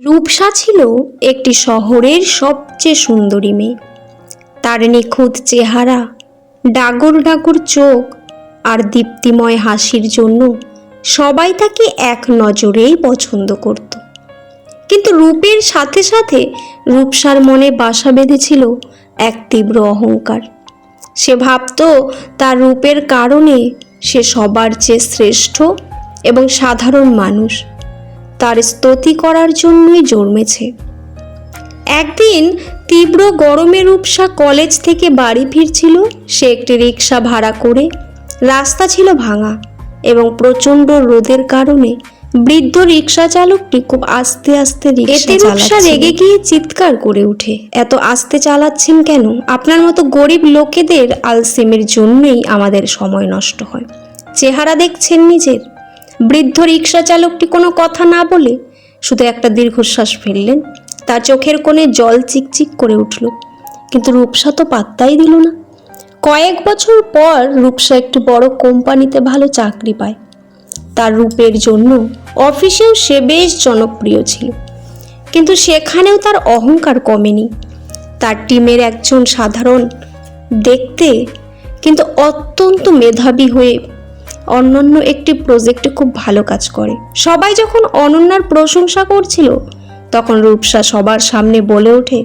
রূপসা ছিল একটি শহরের সবচেয়ে সুন্দরী মেয়ে। তার নিখুঁত চেহারা, ডাগর ডাগর চোখ আর দীপ্তিময় হাসির জন্য সবাই তাকে এক নজরেই পছন্দ করত। কিন্তু রূপের সাথে সাথে রূপসার মনে বাসা বেঁধেছিল এক তীব্র অহংকার। সে ভাবত তার রূপের কারণে সে সবার চেয়ে শ্রেষ্ঠ এবং সাধারণ মানুষ, তার স্তুতি করার জন্যই জন্মেছে। একদিন তীব্র গরমে রূপসা কলেজ থেকে বাড়ি ফিরছিল। সে একটি রিক্সা ভাড়া করে। রাস্তা ছিল ভাঙা এবং প্রচণ্ড রোদের কারণে বৃদ্ধ রিক্সা চালকটি খুব আস্তে আস্তে রিক্সা চালাচ্ছিল। রূপসা রেগে গিয়ে চিৎকার করে ওঠে, এত আস্তে চালাচ্ছেন কেন? আপনার মতো গরিব লোকেদের আলসেমির জন্যই আমাদের সময় নষ্ট হয়। চেহারা দেখছেন নিজের? বৃদ্ধ রিক্সা চালকটি কোনো কথা না বলে শুধু একটা দীর্ঘশ্বাস ফেললেন। তার চোখের কোণে জল চিকচিক করে উঠল, কিন্তু রূপসা তো পাত্তাই দিল না। কয়েক বছর পর রূপসা একটি বড় কোম্পানিতে ভালো চাকরি পায়। তার রূপের জন্য অফিসেও সে বেশ জনপ্রিয় ছিল, কিন্তু সেখানেও তার অহংকার কমেনি। তার টিমের একজন সাধারণ দেখতে কিন্তু অত্যন্ত মেধাবী হয়ে অনন্য একটি প্রজেক্টে খুব ভালো কাজ করে। সবাই যখন অনন্যার প্রশংসা করছিল, তখন রূপসা সবার সামনে বলে ওঠে,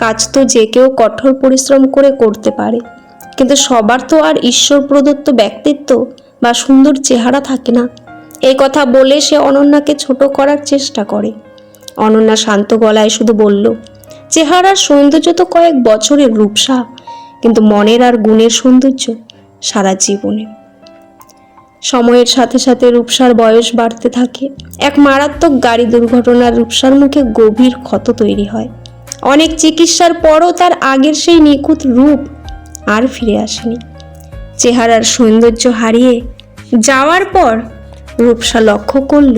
কাজ তো যে কেউ কঠোর পরিশ্রম করে করতে পারে, কিন্তু সবার তো আর ঈশ্বর প্রদত্ত ব্যক্তিত্ব বা সুন্দর চেহারা থাকে না। এই কথা বলে সে অনন্যাকে ছোট করার চেষ্টা করে। অনন্যা শান্ত গলায় শুধু বলল, চেহারার সৌন্দর্য তো কয়েক বছরের রূপসা, কিন্তু মনের আর গুণের সৌন্দর্য সারা জীবনে। সময়ের সাথে সাথে রূপসার বয়স বাড়তে থাকে। এক মারাত্মক গাড়ি দুর্ঘটনার রূপসার মুখে গভীর ক্ষত তৈরি হয়। অনেক চিকিৎসার পরও তার আগের সেই নিখুঁত রূপ আর ফিরে আসেনি। চেহারার সৌন্দর্য হারিয়ে যাওয়ার পর রূপসা লক্ষ্য করল,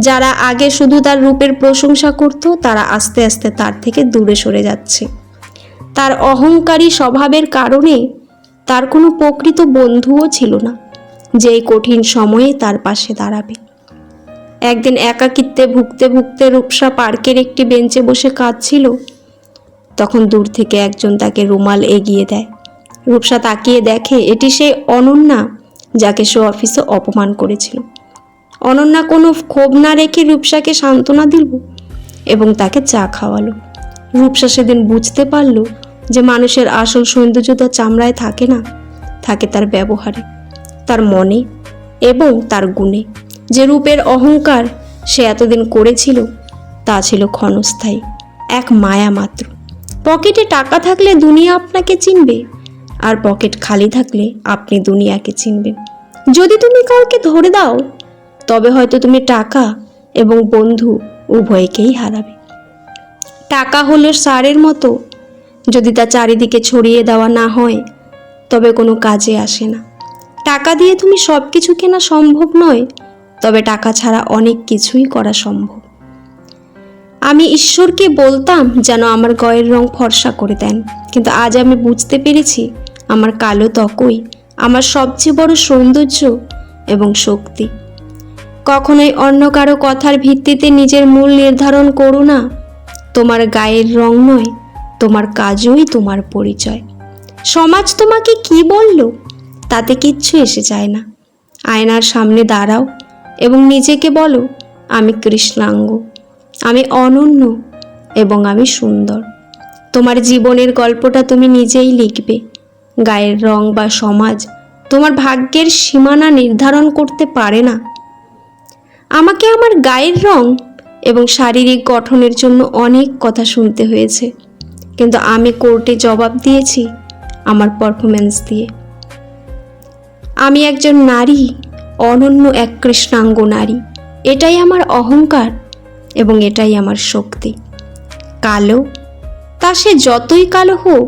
যারা আগে শুধু তার রূপের প্রশংসা করত, তারা আস্তে আস্তে তার থেকে দূরে সরে যাচ্ছে। তার অহংকারী স্বভাবের কারণে তার কোনো প্রকৃত বন্ধুও ছিল না, যেই কঠিন সময়ে তার পাশে দাঁড়াবে। একদিন একাকিত্বে ভুগতে ভুগতে রূপসা পার্কের একটি বেঞ্চে বসে কাঁদছিল। তখন দূর থেকে একজন তাকে রুমাল এগিয়ে দেয়। রূপসা তাকিয়ে দেখে এটি সেই অনন্যা, যাকে সে অফিসে অপমান করেছিল। অনন্যা কোনো ক্ষোভ না রেখে রূপসাকে সান্ত্বনা দিল এবং তাকে চা খাওয়ালো। রূপসা সেদিন বুঝতে পারল যে মানুষের আসল সৌন্দর্য তার চামড়ায় থাকে না, থাকে তার ব্যবহারে, তার মনে এবং তার গুণে। যে রূপের অহংকার সে এতদিন করেছিল, তা ছিল ক্ষণস্থায়ী, এক মায়া মাত্র। পকেটে টাকা থাকলে দুনিয়া আপনাকে চিনবে, আর পকেট খালি থাকলে আপনি দুনিয়াকে চিনবেন। যদি তুমি কাউকে ধরে দাও, তবে হয়তো তুমি টাকা এবং বন্ধু উভয়কেই হারাবে। টাকা হলো সারের মতো, যদি তা চারিদিকে ছড়িয়ে দেওয়া না হয় তবে কোনো কাজে আসে না। টাকা দিয়ে তুমি সব কিছু কেনা সম্ভব নয়, তবে টাকা ছাড়া অনেক কিছুই করা সম্ভব। আমি ঈশ্বরকে বলতাম যেন আমার গায়ের রং ফর্সা করে দেন, কিন্তু আজ আমি বুঝতে পেরেছি আমার কালো ত্বকই আমার সবচেয়ে বড় সৌন্দর্য এবং শক্তি। কখনোই অন্য কারো কথার ভিত্তিতে নিজের মূল নির্ধারণ করো না। তোমার গায়ের রং নয়, তোমার কাজই তোমার পরিচয়। সমাজ তোমাকে কি বলল তাতে কিচ্ছু এসে যায় না। আয়নার সামনে দাঁড়াও এবং নিজেকে বলো, আমি কৃষ্ণাঙ্গ, আমি অনন্য এবং আমি সুন্দর। তোমার জীবনের গল্পটা তুমি নিজেই লিখবে। গায়ের রং বা সমাজ তোমার ভাগ্যের সীমানা নির্ধারণ করতে পারে না। আমাকে আমার গায়ের রং এবং শারীরিক গঠনের জন্য অনেক কথা শুনতে হয়েছে, কিন্তু আমি কোর্টে জবাব দিয়েছি আমার পারফরমেন্স দিয়ে। আমি একজন নারী, অনন্য এক কৃষ্ণাঙ্গ নারী। এটাই আমার অহংকার এবং এটাই আমার শক্তি। কালো, তা সে যতই কালো হোক,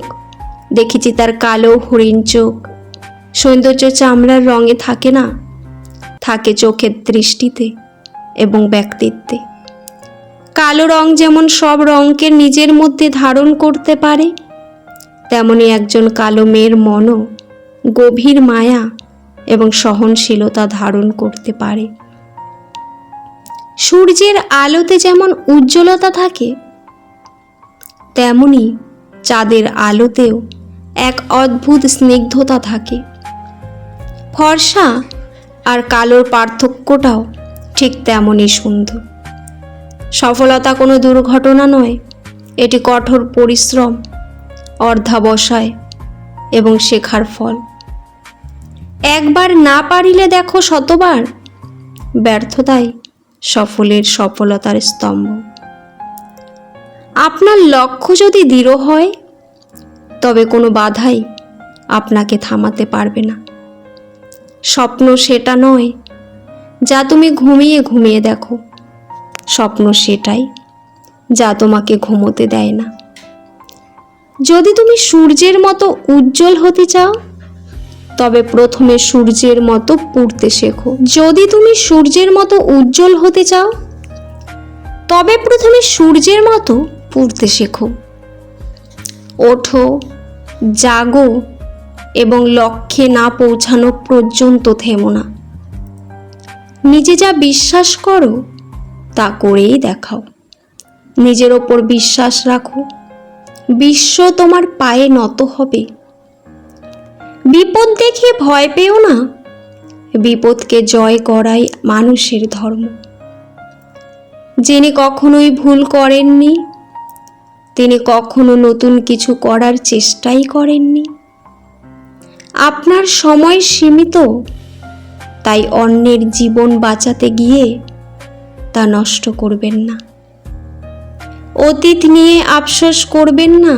দেখেছি তার কালো হরিণ চোখ। সৌন্দর্য চামড়ার রঙে থাকে না, থাকে চোখের দৃষ্টিতে এবং ব্যক্তিত্বে। কালো রং যেমন সব রঙকে নিজের মধ্যে ধারণ করতে পারে, তেমনি একজন কালো মেয়ের মনও গভীর মায়া এবং সহনশীলতা ধারণ করতে পারে। সূর্যের আলোতে যেমন উজ্জ্বলতা থাকে, তেমনি চাঁদের আলোতেও এক অদ্ভুত স্নিগ্ধতা থাকে। ফর্সা আর কালোর পার্থক্যটাও ঠিক তেমনই সুন্দর। সফলতা কোনো দুর্ঘটনা নয়, এটি কঠোর পরিশ্রম, অর্ধাবসায় এবং শেখার ফল। একবার না পারিলে দেখো শতবার, ব্যর্থতাই সফলের সফলতার স্তম্ভ। আপনার লক্ষ্য যদি দৃঢ় হয়, তবে কোনো বাধাই আপনাকে থামাতে পারবে না। স্বপ্ন সেটা নয় যা তুমি ঘুমিয়ে ঘুমিয়ে দেখো, স্বপ্ন সেটাই যা তোমাকে ঘুমোতে দেয় না। যদি তুমি সূর্যের মতো উজ্জ্বল হতে চাও, তবে প্রথমে সূর্যের মতো পুড়তে শেখো। যদি তুমি সূর্যের মতো উজ্জ্বল হতে চাও, তবে প্রথমে সূর্যের মতো পুড়তে শেখো। ওঠো, জাগো এবং লক্ষ্যে না পৌঁছানো পর্যন্ত থেমো না। নিজে যা বিশ্বাস করো তা করেই দেখাও। নিজের ওপর বিশ্বাস রাখো, বিশ্ব তোমার পায়ে নত হবে। বিপদ দেখে ভয় পেও না, বিপদকে জয় করাই মানুষের ধর্ম। যিনি কখনোই ভুল করেননি, তিনি কখনো নতুন কিছু করার চেষ্টাই করেননি। আপনার সময় সীমিত, তাই অন্যের জীবন বাঁচাতে গিয়ে তা নষ্ট করবেন না। অতীত নিয়ে আফসোস করবেন না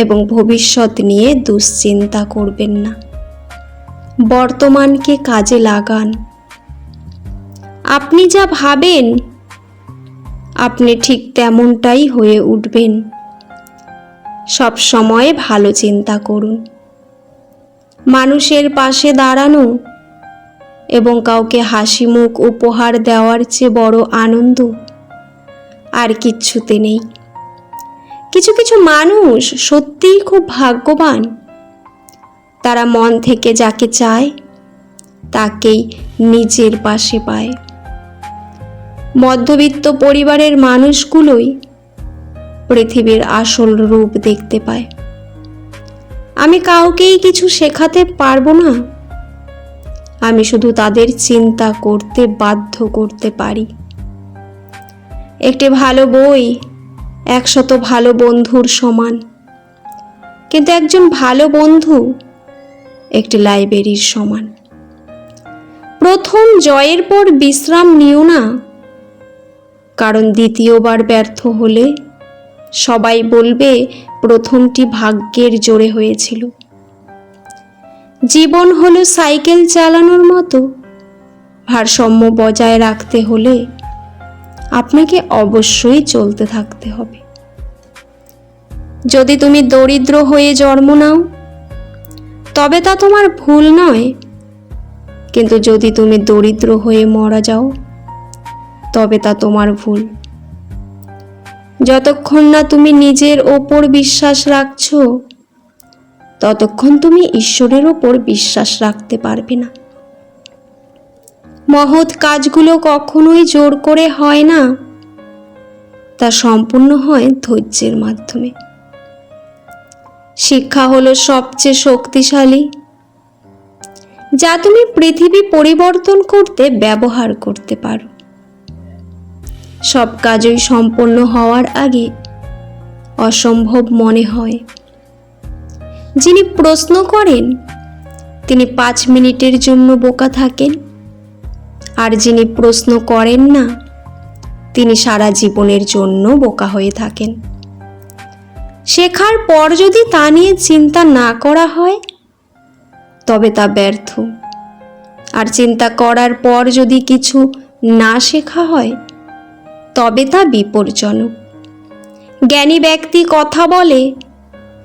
এবং ভবিষ্যৎ নিয়ে দুশ্চিন্তা করবেন না। বর্তমানকে কাজে লাগান। আপনি যা ভাবেন, আপনি ঠিক তেমনটাই হয়ে উঠবেন। সব সময় ভালো চিন্তা করুন। মানুষের পাশে দাঁড়ানো এবং কাউকে হাসি মুখ উপহার দেওয়ার চেয়ে বড় আনন্দ আর কিচ্ছুতে নেই। কিছু কিছু মানুষ সত্যিই খুব ভাগ্যবান। তারা মন থেকে যাকে চায় তাকেই নিজের পাশে পায়। মধ্যবিত্ত পরিবারের মানুষগুলোই পৃথিবীর আসল রূপ দেখতে পায়। আমি কাউকেই কিছু শেখাতে পারবো না, আমি শুধু তাদের চিন্তা করতে বাধ্য করতে পারি। একটি ভালো বই 100 ভালো বন্ধুর সমান, কিন্তু একজন ভালো বন্ধু একটি লাইব্রেরির সমান। প্রথম জয়ের পর বিশ্রাম নিও না, কারণ দ্বিতীয়বার ব্যর্থ হলে সবাই বলবে প্রথমটি ভাগ্যের জোরে হয়েছিল। জীবন হলো সাইকেল চালানোর মতো, ভারসাম্য বজায় রাখতে হলে আপনাকে অবশ্যই চলতে থাকতে হবে। যদি তুমি দরিদ্র হয়ে জন্ম নাও, তবে তা তোমার ভুল নয়, কিন্তু যদি তুমি দরিদ্র হয়ে মারা যাও, তবে তা তোমার ভুল। যতক্ষণ না তুমি নিজের ওপর বিশ্বাস রাখছো, ততক্ষণ তুমি ঈশ্বরের ওপর বিশ্বাস রাখতে পারবে না। মহৎ কাজগুলো কখনোই জোর করে হয় না, তা সম্পূর্ণ হয় ধৈর্যের মাধ্যমে। শিক্ষা হলো সবচেয়ে শক্তিশালী, যা তুমি পৃথিবী পরিবর্তন করতে ব্যবহার করতে পারো। সব কাজই সম্পন্ন হওয়ার আগে অসম্ভব মনে হয়। যিনি প্রশ্ন করেন তিনি 5 মিনিটের জন্য বোকা থাকেন, আর যিনি প্রশ্ন করেন না তিনি সারা জীবনের জন্য বোকা হয়ে থাকেন। শেখার পর যদি তা নিয়ে চিন্তা না করা হয়, তবে তা ব্যর্থ। আর চিন্তা করার পর যদি কিছু না শেখা হয়, তবে তা বিপজ্জনক। জ্ঞানী ব্যক্তি কথা বলে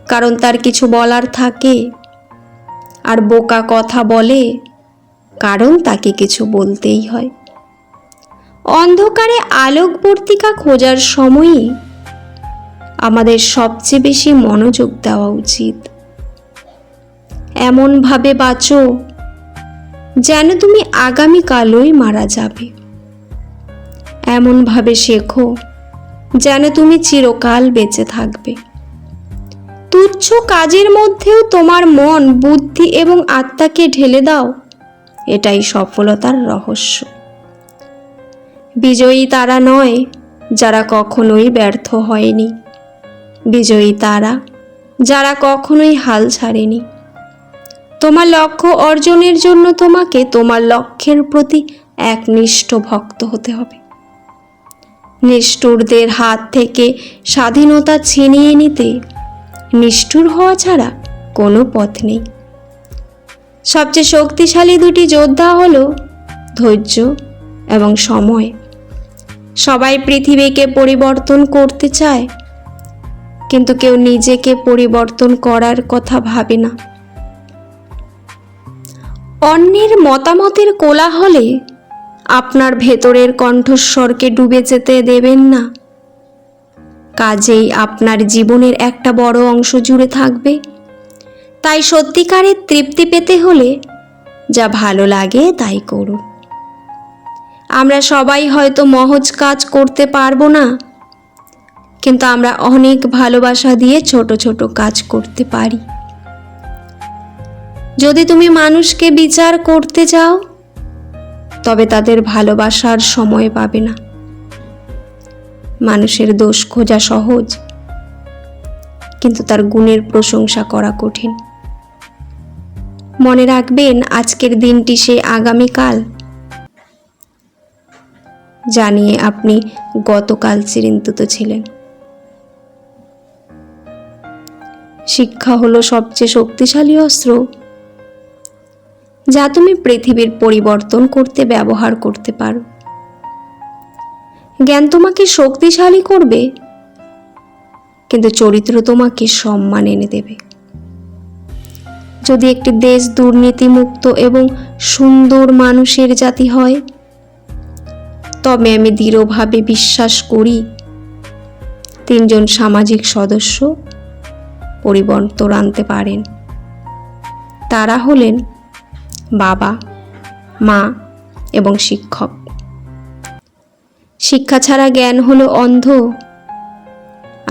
কারণ তার কিছু বলার থাকে, আর বোকা কথা বলে কারণ তাকে কিছু বলতেই হয়। অন্ধকারে আলোকবর্তিকা খোঁজার সময়ই আমাদের সবচেয়ে বেশি মনোযোগ দেওয়া উচিত। এমনভাবে বাঁচো যেন তুমি আগামীকালই মারা যাবে। এমনভাবে শেখো যেন তুমি চিরকাল বেঁচে থাকবে। তুচ্ছ কাজের মধ্যেও তোমার মন, বুদ্ধি এবং আত্মাকে ঢেলে দাও, এটাই সফলতার রহস্য। বিজয়ী তারা নয় যারা কখনোই ব্যর্থ হয়নি, বিজয়ী তারা যারা কখনোই হাল ছাড়েনি। তোমার লক্ষ্য অর্জনের জন্য তোমাকে তোমার লক্ষ্যের প্রতি একনিষ্ঠ ভক্ত হতে হবে। নিষ্ঠুরদের হাত থেকে স্বাধীনতা ছিনিয়ে নিতে নিষ্ঠুর হওয়া ছাড়া কোনো পথ নেই। সবচেয়ে শক্তিশালী দুটি যোদ্ধা হলো ধৈর্য এবং সময়। সবাই পৃথিবীকে পরিবর্তন করতে চায়, কিন্তু কেউ নিজেকে পরিবর্তন করার কথা ভাবে না। অন্যের মতামতের কোলাহলে আপনার ভেতরের কণ্ঠস্বরকে ডুবে যেতে দেবেন না। কাজেই আপনার জীবনের একটা বড় অংশ জুড়ে থাকবে। তাই সত্যিকারের তৃপ্তি পেতে হলে যা ভালো লাগে তাই করুন। আমরা সবাই হয়তো মহৎ কাজ করতে পারবো না, কিন্তু আমরা অনেক ভালোবাসা দিয়ে ছোট ছোট কাজ করতে পারি। যদি তুমি মানুষকে বিচার করতে যাও, তবে তাদের ভালোবাসার সময় পাবে না। মানুষের দোষ খোঁজা সহজ, কিন্তু তার গুণের প্রশংসা করা কঠিন। মনে রাখবেন, আজকের দিনটি সেই আগামীকাল জানিয়ে আপনি গতকাল চিন্তিত ছিলেন। শিক্ষা হলো সবচেয়ে শক্তিশালী অস্ত্র যা তুমি পৃথিবীর পরিবর্তন করতে ব্যবহার করতে পারো। জ্ঞান তোমাকে শক্তিশালী করবে, কিন্তু চরিত্র তোমাকে সম্মান এনে দেবে। যদি একটি দেশ দুর্নীতিমুক্ত এবং সুন্দর মানুষের জাতি হয়, তবে আমি দৃঢ়ভাবে বিশ্বাস করি 3 জন সামাজিক সদস্য পরিবর্তন আনতে পারেন। তারা হলেন বাবা, মা এবং শিক্ষক। শিক্ষা ছাড়া জ্ঞান হলো অন্ধ,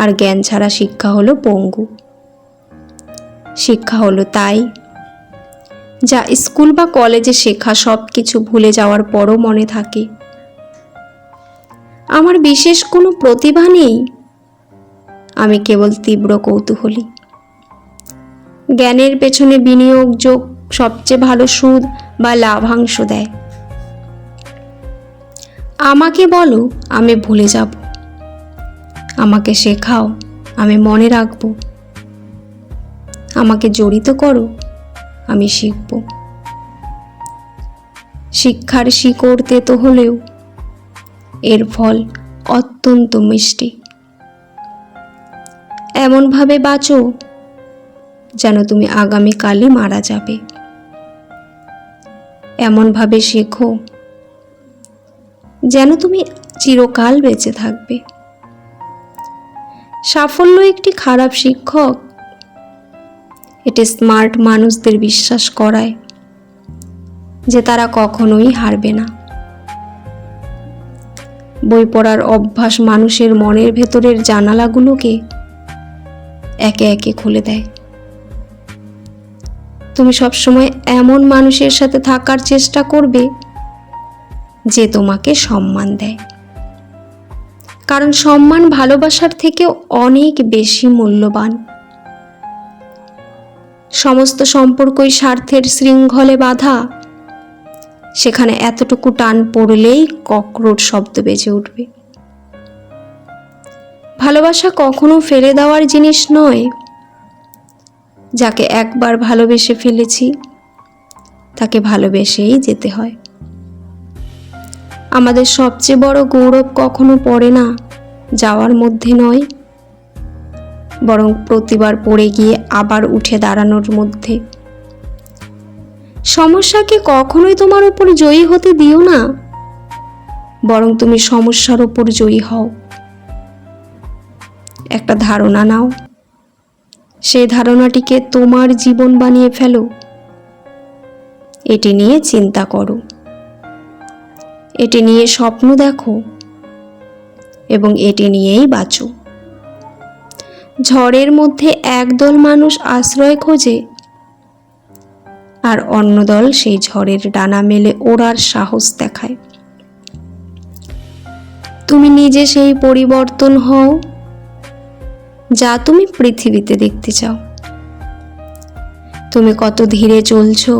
আর জ্ঞান ছাড়া শিক্ষা হলো পঙ্গু। শিক্ষা হলো তাই যা স্কুল বা কলেজে শেখা সব কিছু ভুলে যাওয়ার পরও মনে থাকে। আমার বিশেষ কোনো প্রতিভা নেই, আমি কেবল তীব্র কৌতূহলী। জ্ঞানের পেছনে বিনিয়োগ যোগ সবচেয়ে ভালো সুদ বা লাভাংশ দেয়। আমাকে বলো, আমি ভুলে যাব। আমাকে শেখাও, আমি মনে রাখব। আমাকে জড়িত করো, আমি শিখব। শিক্ষার শিকড় তেতো হলেও এর ফল অত্যন্ত মিষ্টি। এমনভাবে বাঁচো যেন তুমি আগামীকালই মারা যাবে। এমনভাবে শেখো যেন তুমি চিরকাল বেঁচে থাকবে। সাফল্য একটি খারাপ শিক্ষক। এটি স্মার্ট মানুষদের বিশ্বাস করায় যে তারা কখনোই হারবে না। বই পড়ার অভ্যাস মানুষের মনের ভেতরের জানালাগুলোকে একে একে খুলে দেয়। তুমি সবসময় এমন মানুষের সাথে থাকার চেষ্টা করবে যে তোমাকে সম্মান দেয়, কারণ সম্মান ভালোবাসার থেকেও অনেক বেশি মূল্যবান। সমস্ত সম্পর্কই স্বার্থের শৃঙ্খলে বাঁধা। সেখানে এতটুকু টান পড়লেই ককরোট শব্দ বেজে উঠবে। ভালোবাসা কখনো ফেলে দেওয়ার জিনিস নয়। যাকে একবার ভালোবেসে ফেলেছি তাকে ভালোবেসেই যেতে হয়। আমাদের সবচেয়ে বড় গৌরব কখনো পড়ে না যাওয়ার মধ্যে নয়, বরং প্রতিবার পড়ে গিয়ে আবার উঠে দাঁড়ানোর মধ্যে। সমস্যাকে কখনোই তোমার উপর জয়ী হতে দিও না, বরং তুমি সমস্যার উপর জয়ী হও। একটা ধারণা নাও, সেই ধারণাটিকে তোমার জীবন বানিয়ে ফেলো। এটি নিয়ে চিন্তা করো, এটি নিয়ে স্বপ্ন দেখো, এবং এটি নিয়েই বাঁচো। ঝড়ের মধ্যে একদল মানুষ আশ্রয় খোঁজে, আর অন্য দল সেই ঝড়ের ডানা মেলে ওড়ার সাহস দেখায়। তুমি নিজে সেই পরিবর্তন হও যা তুমি পৃথিবীতে দেখতে চাও। তুমি কত ধীরে চলছো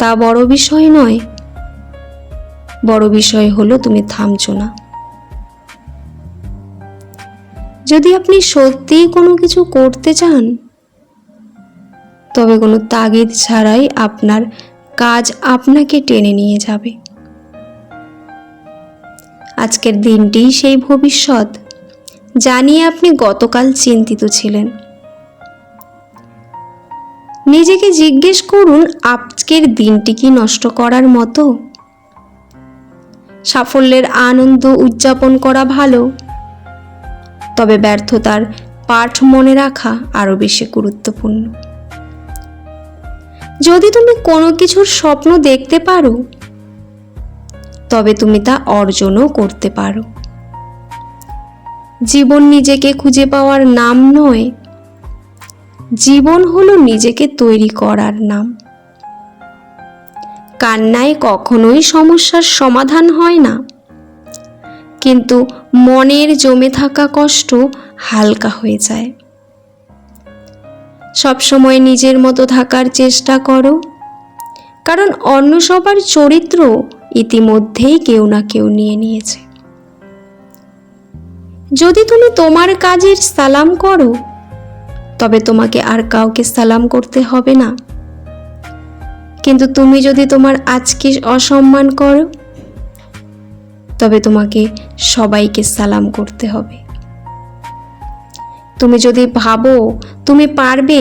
তা বড় বিষয় নয়, বড় বিষয় হলো তুমি থামছো না। যদি আপনি সত্যিই কোনো কিছু করতে চান, তবে কোনো তাগিদ ছাড়াই আপনার কাজ আপনাকে টেনে নিয়ে যাবে। আজকের দিনটিই সেই ভবিষ্যৎ যা নিয়ে আপনি গতকাল চিন্তিত ছিলেন। নিজেকে জিজ্ঞেস করুন, আজকের দিনটি কি নষ্ট করার মতো? সাফল্যের আনন্দ উদযাপন করা ভালো, তবে ব্যর্থতার পাঠ মনে রাখা আরো বেশি গুরুত্বপূর্ণ। যদি তুমি কোনো কিছুর স্বপ্ন দেখতে পারো, তবে তুমি তা অর্জনও করতে পারো। জীবন নিজেকে খুঁজে পাওয়ার নাম নয়, জীবন হলো নিজেকে তৈরি করার নাম। কান্নায় কখনোই সমস্যার সমাধান হয় না, কিন্তু মনের জমে থাকা কষ্ট হালকা হয়ে যায়। সবসময় নিজের মতো থাকার চেষ্টা করো, কারণ অন্য সবার চরিত্র ইতিমধ্যেই কেউ না কেউ নিয়ে নিয়েছে। যদি তুমি তোমার কাজের সালাম করো, তবে তোমাকে আর কাউকে সালাম করতে হবে না। কিন্তু তুমি যদি তোমার আজকে অসম্মান করো, তবে তোমাকে সবাইকে সালাম করতে হবে। তুমি যদি ভাবো তুমি পারবে,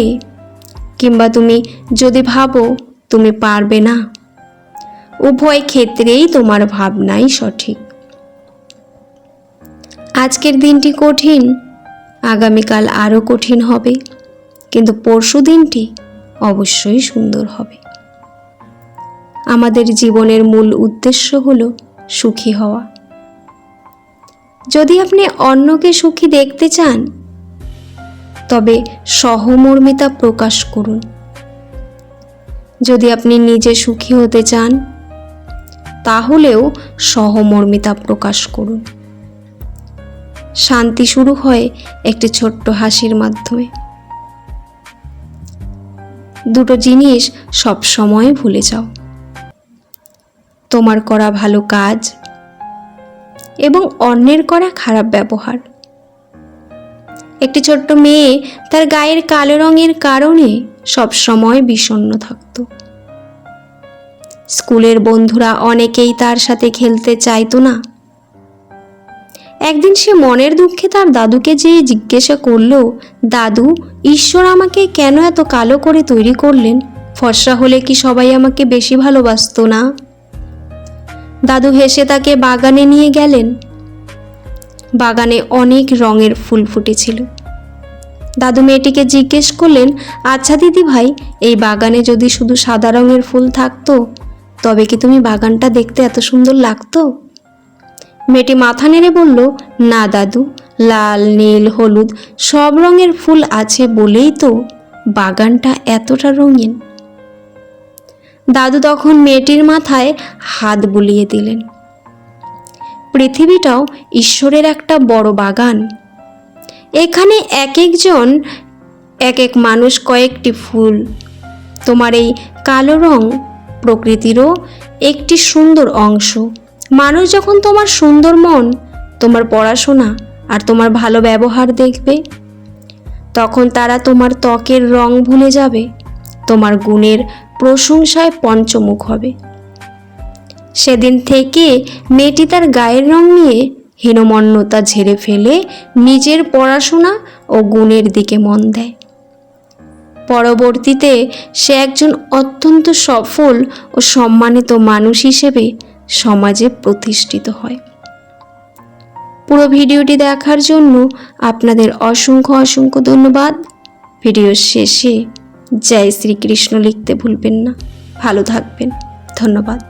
কিংবা তুমি যদি ভাবো তুমি পারবে না, উভয় ক্ষেত্রেই তোমার ভাবনাই সঠিক। আজকের দিনটি কঠিন, আগামীকাল আরো কঠিন হবে, কিন্তু পরশু দিনটি অবশ্যই সুন্দর হবে। আমাদের জীবনের মূল উদ্দেশ্য হলো সুখী হওয়া। যদি আপনি অন্যকে সুখী দেখতে চান, তবে সহমর্মিতা প্রকাশ করুন। যদি আপনি নিজে সুখী হতে চান, তাহলেও সহমর্মিতা প্রকাশ করুন। শান্তি শুরু হয় একটি ছোট্ট হাসির মাধ্যমে। দুটো জিনিস সব সময় ভুলে যাও: তোমার করা ভালো কাজ এবং অন্যের করা খারাপ ব্যবহার। একটি ছোট্ট মেয়ে তার গায়ের কালো রঙের কারণে সব সময় বিষণ্ণ থাকত। স্কুলের বন্ধুরা অনেকেই তার সাথে খেলতে চাইতো না। একদিন সে মনের দুঃখে তার দাদুকে যেয়ে জিজ্ঞাসা করলো, দাদু, ঈশ্বর আমাকে কেন এত কালো করে তৈরি করলেন? ফর্সা হলে কি সবাই আমাকে বেশি ভালোবাসতো না? দাদু হেসে তাকে বাগানে নিয়ে গেলেন। বাগানে অনেক রঙের ফুল ফুটেছিল। দাদু মেয়েটিকে জিজ্ঞেস করলেন, আচ্ছা দিদি ভাই, এই বাগানে যদি শুধু সাদা রঙের ফুল থাকতো, তবে কি তুমি বাগানটা দেখতে এত সুন্দর লাগতো? মেয়েটি মাথা নেড়ে বলল, না দাদু, লাল, নীল, হলুদ সব রঙের ফুল আছে বলেই তো বাগানটা এতটা রঙিন। দাদু তখন মেয়েটির মাথায় হাত বুলিয়ে দিলেন। পৃথিবীটাও ঈশ্বরের একটা বড় বাগান। এখানে এক একজন এক এক মানুষ কয়েকটি ফুল। তোমার এই কালো রং প্রকৃতিরও একটি সুন্দর অংশ। মানুষ যখন তোমার সুন্দর মন, তোমার পড়াশোনা আর তোমার ভালো ব্যবহার দেখবে, তখন তারা তোমার ত্বকের রং ভুলে যাবে, তোমার গুণের প্রশংসায় পঞ্চমুখ হবে। সেদিন থেকে মেয়েটি তার গায়ের রং নিয়ে হীনমন্যতা ঝেড়ে ফেলে নিজের পড়াশোনা ও গুণের দিকে মন দেয়। পরবর্তীতে সে একজন অত্যন্ত সফল ও সম্মানিত মানুষ হিসেবে সমাজে প্রতিষ্ঠিত হয়। পুরো ভিডিওটি দেখার জন্য আপনাদের অসংখ্য অসংখ্য ধন্যবাদ। ভিডিওর শেষে জয় শ্রীকৃষ্ণ লিখতে ভুলবেন না। ভালো থাকবেন। ধন্যবাদ।